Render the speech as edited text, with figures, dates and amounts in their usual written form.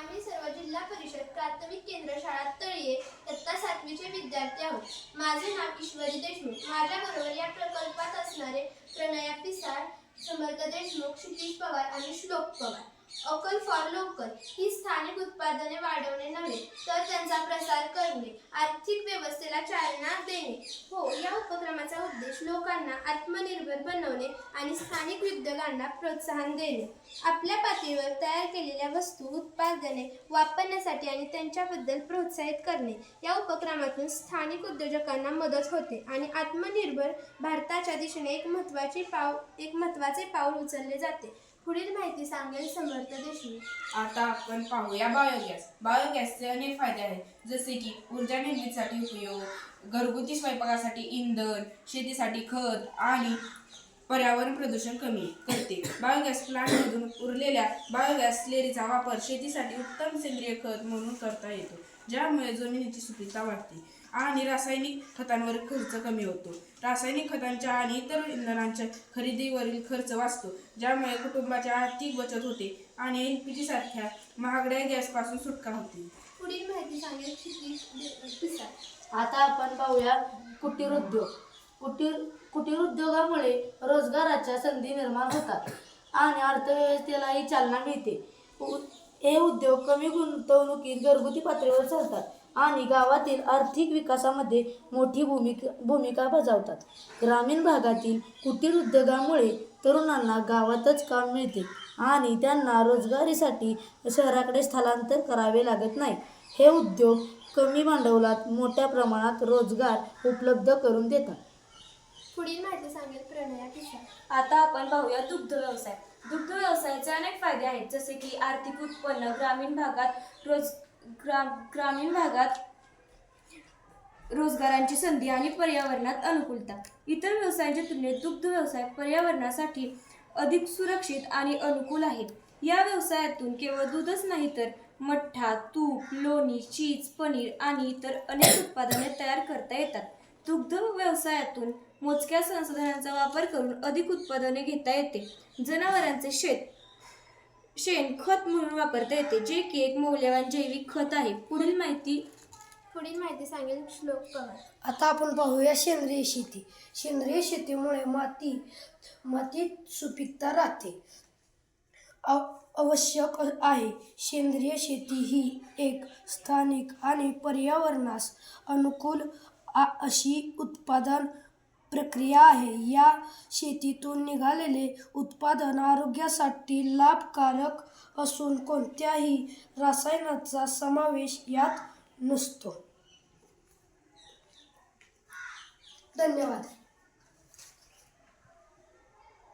आम्ही सर्व जिल्हा परिषद प्राथमिक केंद्र शाळा तळीये इयत्ता 7वीचे विद्यार्थी आहोत. माझे नाव ईश्वरी देशमुख. माझ्याबरोबर या प्रकल्पात असणारे प्रणया पिसाळ, समर्थ देशमुख, क्षितिज पवार आणि श्लोक पवार. अकल फॉर लोकल ही स्थानिक उत्पादने वाढवणे नव्हे तर त्यांचा प्रसार करणे, आर्थिक व्यवस्थेला चालना देणे हो. या उपक्रमाचा उद्देश लोकांना आत्मनिर्भर बनवणे आणि स्थानिक उद्योगांना प्रोत्साहन देणे. आपल्या पातळीवर तयार केलेल्या वस्तू, उत्पादने वापरण्यासाठी आणि त्यांच्याबद्दल प्रोत्साहित करणे. या उपक्रमातून स्थानिक उद्योजकांना मदत होते आणि आत्मनिर्भर भारताच्या दिशेने एक महत्त्वाचे पाऊल उचलले जाते. पुढील माहिती सांगेल समर्थ देशमुख. आता आपण पाहूया बायोगॅस. बायोगॅसचे अनेक फायदे आहेत, जसे की ऊर्जा निर्मितीसाठी उपयोग, घरगुती स्वयंपाकासाठी इंधन, शेतीसाठी खत आणि पर्यावरण प्रदूषण कमी करते. बायोगॅस प्लांटमधून उरलेल्या बायोगॅस स्लरीचा वापर शेतीसाठी उत्तम सेंद्रिय खत म्हणून करता येतो, ज्यामुळे जमिनीची सुपीकता वाढते आणि रासायनिक खतांवर खर्च कमी होतो. रासायनिक खतांच्या आणि इतर इंधनांच्या खरेदीवरील खर्च वाचतो, ज्यामुळे कुटुंबाची आर्थिक बचत होते आणि LPG सारख्या महागड्या गॅसपासून सुटका होते. पुढील माहिती सांगेल क्षितिज पिसाळ. आता आपण पाहूया कुटीर उद्योग. कुटीर उद्योगामुळे रोजगाराच्या संधी निर्माण होतात आणि अर्थव्यवस्थेलाही चालना मिळते. हे उद्योग कमी गुंतवणुकीत घरगुती पातळीवर चालतात आणि गावातील आर्थिक विकासामध्ये मोठी भूमिका बजावतात. ग्रामीण भागातील कुटीर उद्योगामुळे तरुणांना गावातच काम मिळते आणि त्यांना रोजगारीसाठी शहराकडे स्थलांतर करावे लागत नाही. हे उद्योग कमी भांडवलात मोठ्या प्रमाणात रोजगार उपलब्ध करून देतात. पुढील माहिती सांगेल प्रणया पिसाळ. आता आपण पाहूया दुग्ध व्यवसाय. दुग्ध व्यवसायाचे अनेक फायदे आहेत, जसे की आर्थिक उत्पन्न, ग्रामीण भागात रोजगारांची संधी आणि पर्यावरणात अनुकूलता. इतर व्यवसायांच्या तुलनेत दुग्ध व्यवसाय पर्यावरणासाठी अधिक सुरक्षित आणि अनुकूल आहे. या व्यवसायातून केवळ दूधच नाही तर मठ्ठा, तूप, लोणी, चीज, पनीर आणि इतर अनेक उत्पादने तयार करता येतात. दुग्ध व्यवसायातून मोजक्या संसाधनांचा वापर करून अधिक उत्पादने घेता येते. जनावरांचे शेण खत म्हणून वापरता येते, जे की एक मौल्यवान जैविक खत आहे. पुढील माहिती सांगेल श्लोक पवार. आता आपण पाहूया सेंद्रिय शेती. सेंद्रिय शेतीमुळे मातीत सुपीकता राहते, आवश्यक आहे. सेंद्रिय शेती ही एक स्थानिक आणि पर्यावरणास अनुकूल अशी उत्पादन प्रक्रिया आहे. या शेतीतून निघालेले उत्पादन आरोग्यासाठी लाभकारक असून कोणत्याही रसायनांचा समावेश यात नसतो. धन्यवाद.